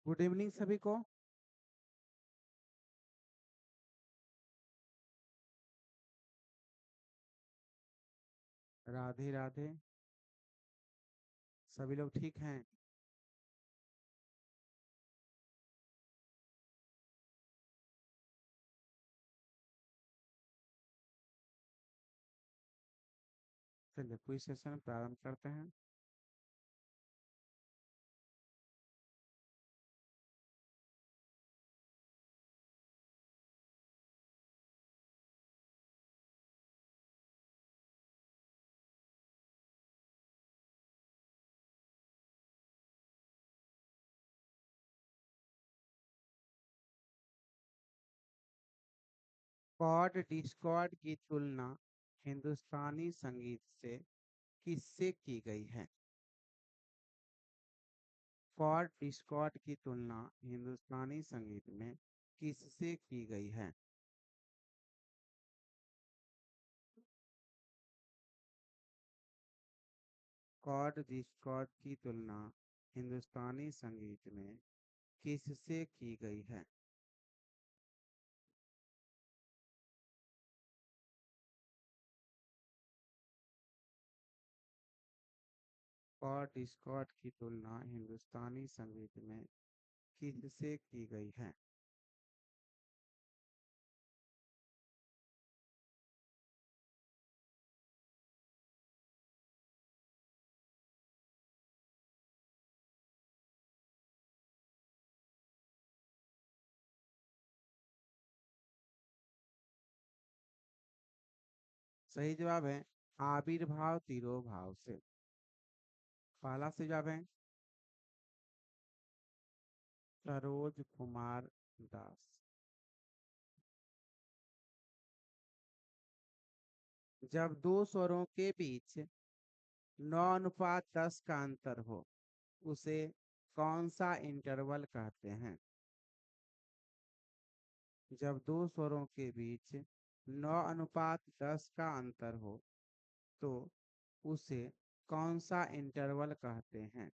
Good evening सभी को। राधे राधे। सभी लोग ठीक हैं? चलिए कोई सेशन प्रारंभ करते हैं। कॉर्ड डिस्कॉर्ड की तुलना हिंदुस्तानी संगीत से किससे की गई है? कॉर्ड डिस्कॉर्ड की तुलना हिंदुस्तानी संगीत में किससे की गई है? कॉर्ड डिस्कॉर्ड की तुलना हिंदुस्तानी संगीत में किससे की गई है? कॉर्ड डिस्कॉर्ड की तुलना हिंदुस्तानी संगीत में किससे की गई है? सही जवाब है आविर्भाव तिरोभाव से। पहला सही जवाब है सरोज कुमार दास। जब दो स्वरों के बीच 9:10 का अंतर हो उसे कौन सा इंटरवल कहते हैं? जब दो स्वरों के बीच 9:10 का अंतर हो तो उसे कौन सा इंटरवल कहते हैं?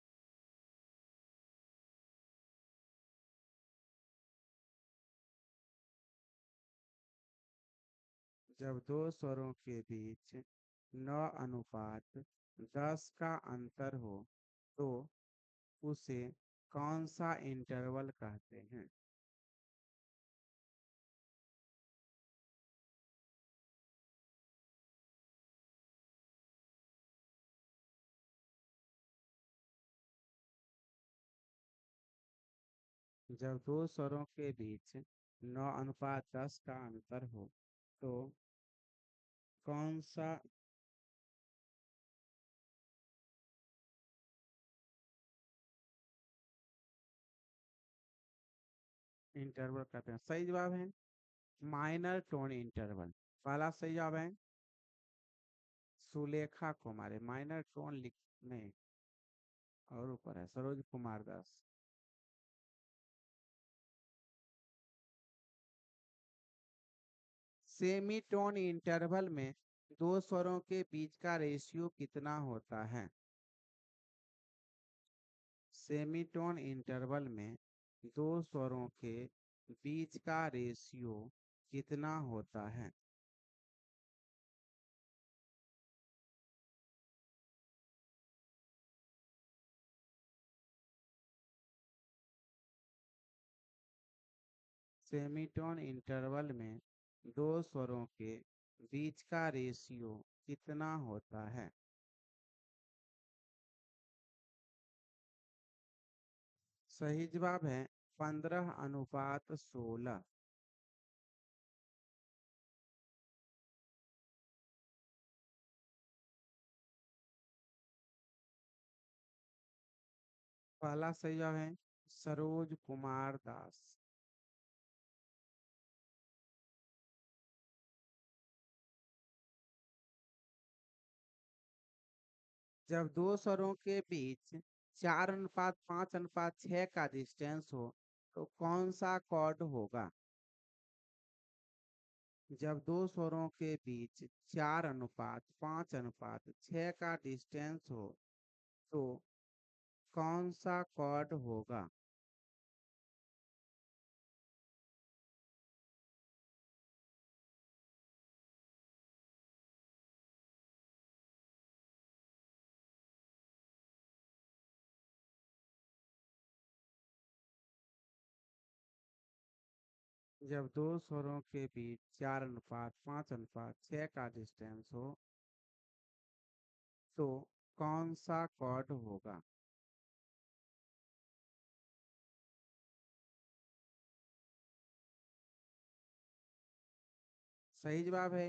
जब दो स्वरों के बीच 9:10 का अंतर हो तो उसे कौन सा इंटरवल कहते हैं? जब दो स्वरों के बीच 9:10 का अंतर हो तो कौन सा इंटरवल कहते हैं? सही जवाब है माइनर टोन इंटरवल। पहला सही जवाब है सुलेखा कुमारी। माइनर टोन लिखने और ऊपर है सरोज कुमार दास। सेमीटोन इंटरवल में दो स्वरों के बीच का रेशियो कितना होता है? सेमीटोन इंटरवल में दो स्वरों के बीच का रेशियो कितना होता है? सेमीटोन इंटरवल में दो स्वरों के बीच का रेशियो कितना होता है? सही जवाब है 15:16। पहला सही जवाब है सरोज कुमार दास। जब दो स्वरों के बीच 4:5:6 का डिस्टेंस हो तो कौन सा कॉर्ड होगा? जब दो स्वरों के बीच 4:5:6 का डिस्टेंस हो तो कौन सा कॉर्ड होगा? जब दो स्वरों के बीच 4:5:6 का डिस्टेंस हो तो कौन सा कॉर्ड होगा? सही जवाब है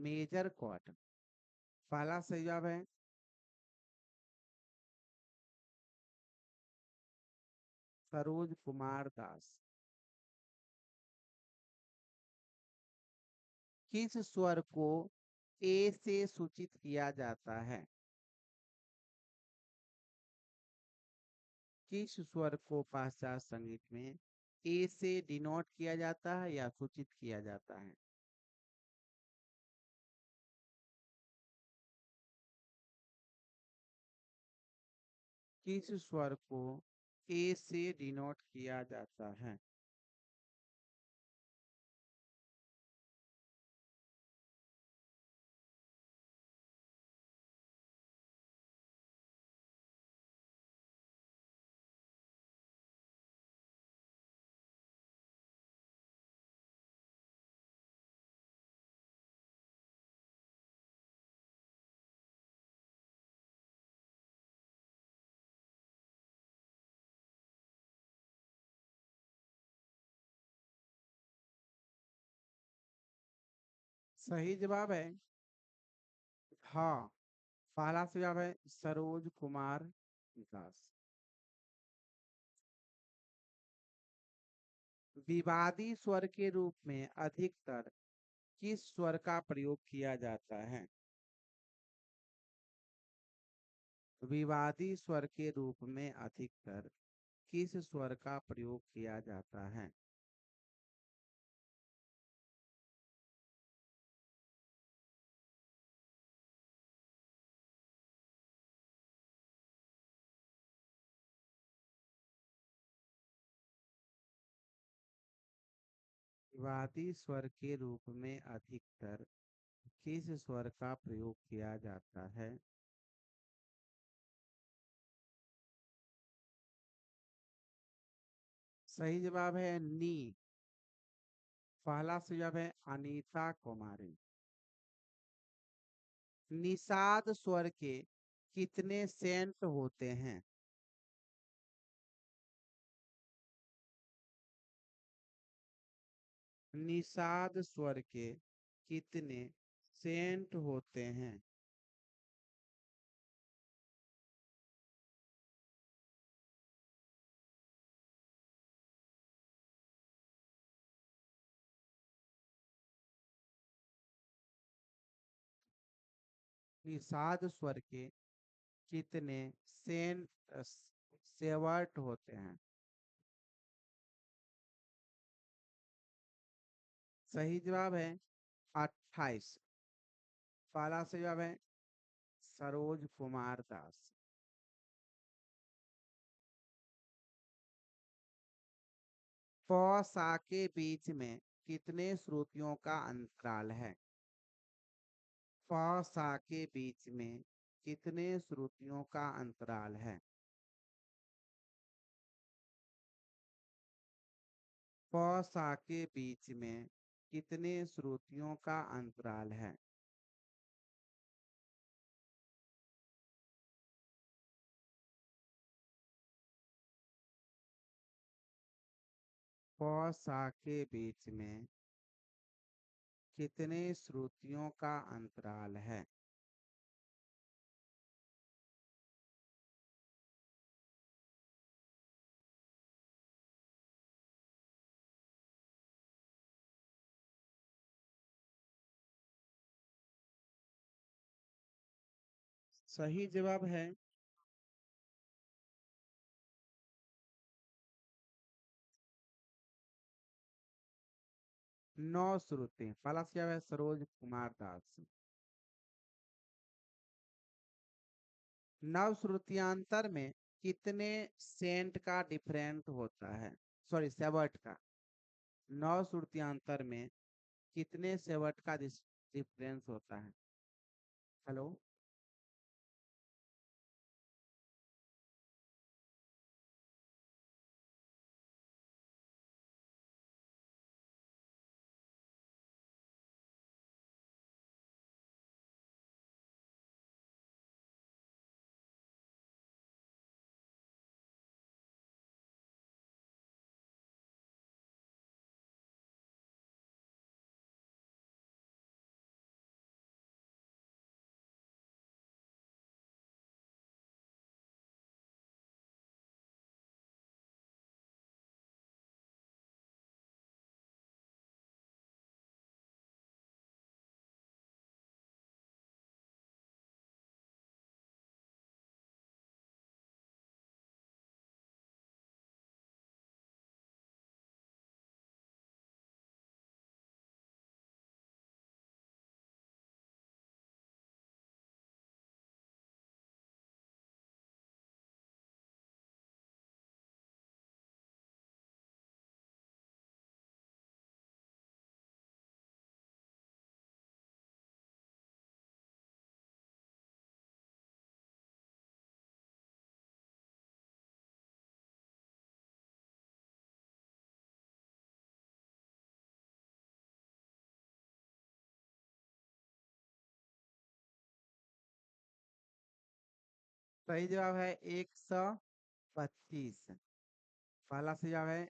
मेजर कॉर्ड। पहला सही जवाब है सरोज कुमार दास। किस स्वर को ए से सूचित किया जाता है? किस स्वर को पाश्चात्य संगीत में ए से डिनोट किया जाता है या सूचित किया जाता है? किस स्वर को ए से डिनोट किया जाता है? सही जवाब है हाँ। पहला सही जवाब है सरोज कुमार दास। विवादी स्वर के रूप में अधिकतर किस स्वर का प्रयोग किया जाता है? विवादी स्वर के रूप में अधिकतर किस स्वर का प्रयोग किया जाता है? विवादी स्वर के रूप में अधिकतर किस स्वर का प्रयोग किया जाता है? सही जवाब है नी। पहला सही जवाब है अनीता कुमारी। निषाद स्वर के कितने सेंट होते हैं? निषाद स्वर के कितने सेंट होते हैं? निषाद स्वर के कितने सेंट सेवर्ट होते हैं? सही जवाब है 28। पहला सही जवाब है सरोज कुमार दास। प सा के बीच में कितने श्रुतियों का अंतराल है? प सा के बीच में कितने श्रुतियों का अंतराल है? प सा के बीच में कितने श्रुतियों का अंतराल है? प सा के बीच में कितने श्रुतियों का अंतराल है? सही जवाब है 9 श्रुति। पहला से जवाब है सरोज कुमार दास। नव श्रुतियांतर में कितने सेंट का डिफरेंट होता है? सॉरी सेवर्ट का। नव श्रुतियांतर में कितने सेवर्ट का डिफरेंस होता है? हेलो। सही जवाब है 125। पहला सही जवाब है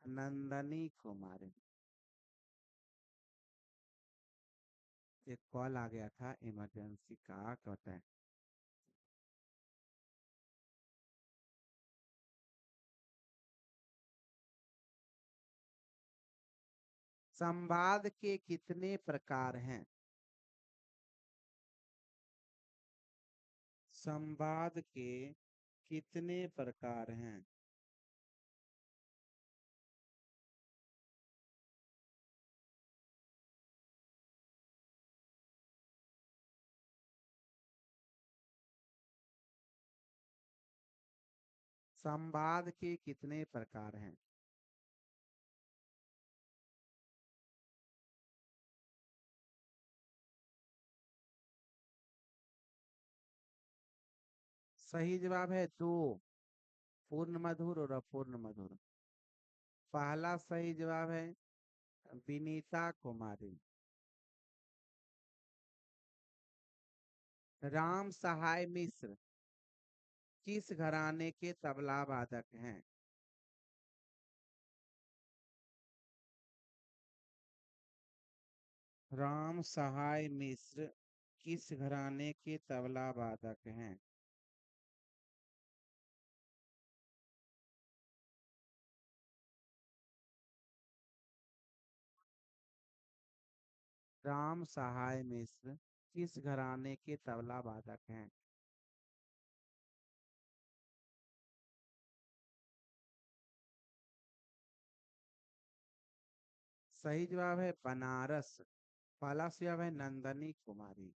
नंदनी कुमारी। एक कॉल आ गया था इमरजेंसी का, कहता है। संवाद के कितने प्रकार हैं? संवाद के कितने प्रकार हैं? संवाद के कितने प्रकार हैं? सही जवाब है दो, पूर्ण मधुर और अपूर्ण मधुर। पहला सही जवाब है विनीता कुमारी। राम सहाय मिश्र किस घराने के तबला वादक हैं? राम सहाय मिश्र किस घराने के तबला वादक हैं? राम सहाय मिश्र किस घराने के तबला वादक हैं? सही जवाब है बनारस। पहला सही जवाब है नंदनी कुमारी।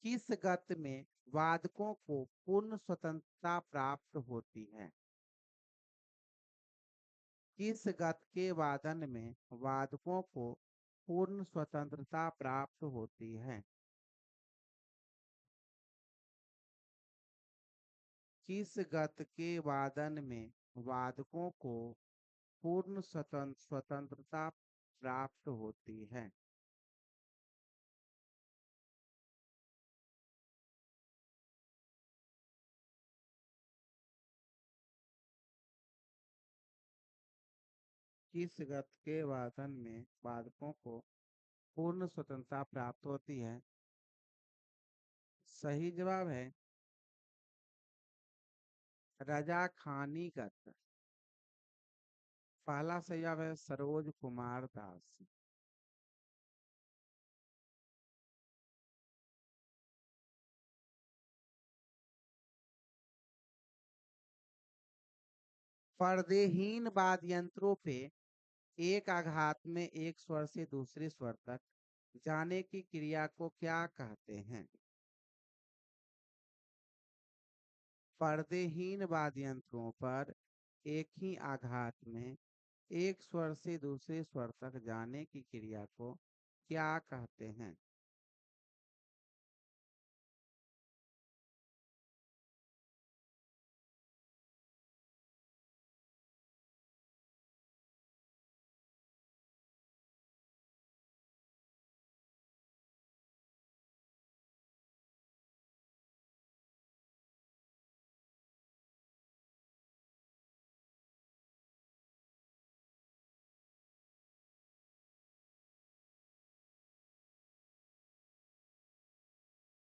किस गत में वादकों को पूर्ण स्वतंत्रता प्राप्त होती है? किस गत के वादन में वादकों को पूर्ण स्वतंत्रता प्राप्त होती है? किस गत के वादन में वादकों को पूर्ण स्वतंत्रता प्राप्त होती है? किस गत के वादन में वादकों को पूर्ण स्वतंत्रता प्राप्त होती है? सही जवाब है रजा खानी गत। पहला सही जवाब है सरोज कुमार दास। पर्देहीन वाद्य यंत्रों पे एक आघात में एक स्वर से दूसरे स्वर तक जाने की क्रिया को क्या कहते हैं? पर्देहीन वाद्य यंत्रों पर एक ही आघात में एक स्वर से दूसरे स्वर तक जाने की क्रिया को क्या कहते हैं?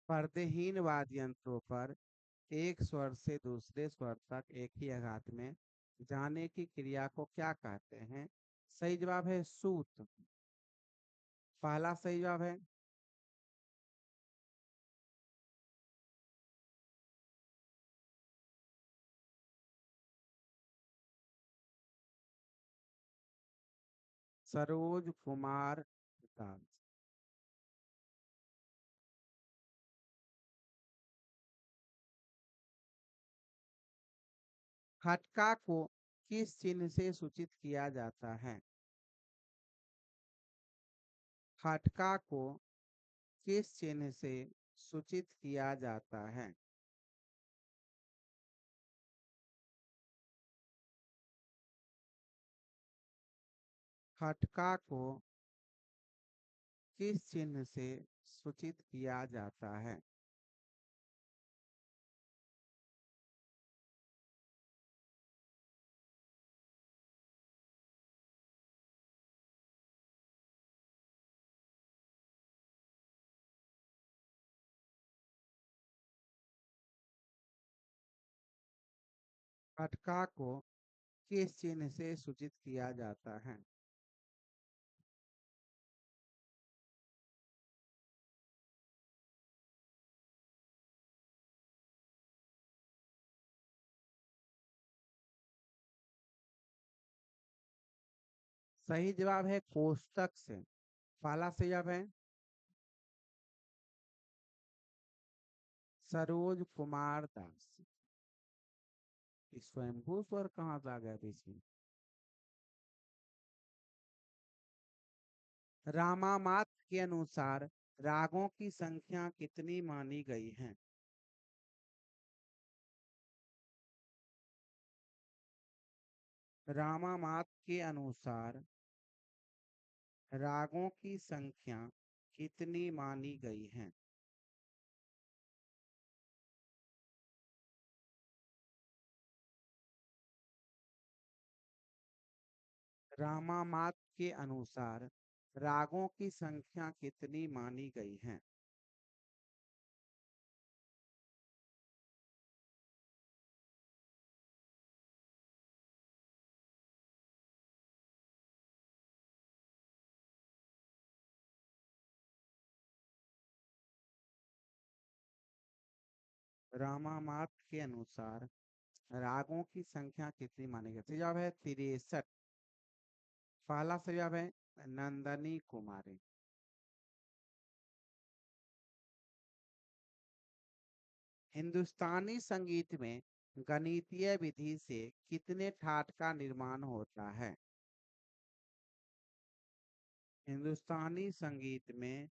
पर्देहीन वाद्य यंत्रों पर एक स्वर से दूसरे स्वर तक एक ही आघात में जाने की क्रिया को क्या कहते हैं? सही जवाब है सूत। पहला सही जवाब है सरोज कुमार दास। खटका को किस चिन्ह से सूचित किया जाता है? खटका को किस चिन्ह से सूचित किया जाता है? खटका को किस चिन्ह से सूचित किया जाता है? पटका को किस चिन्ह से सूचित किया जाता है? सही जवाब है कोष्टक से। पहला सही जवाब है सरोज कुमार दास। स्वयंभू स्वर कहाँ से आ गया बीच में? रामामात के अनुसार रागों की संख्या कितनी मानी गई है? रामामात के अनुसार रागों की संख्या कितनी मानी गई है? रामामात के अनुसार रागों की संख्या कितनी मानी गई है? रामामात के अनुसार रागों की संख्या कितनी मानी गई? तो जवाब है 63। पहला सही जवाब है नंदनी कुमारी। हिंदुस्तानी संगीत में गणितीय विधि से कितने ठाट का निर्माण होता है? हिंदुस्तानी संगीत में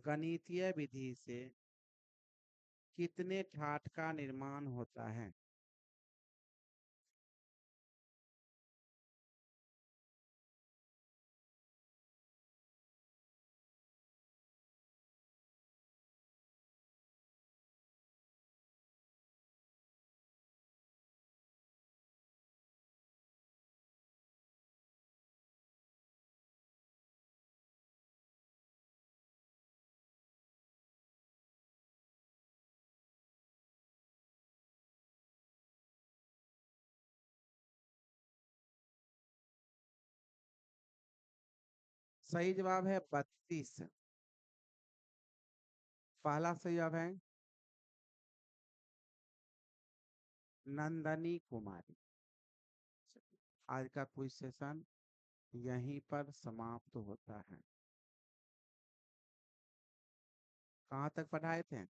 गणितीय विधि से कितने ठाट का निर्माण होता है? सही जवाब है 32। पहला सही जवाब है नंदनी कुमारी। आज का क्विज सेशन यहीं पर समाप्त होता है। कहाँ तक पढ़ाए थे?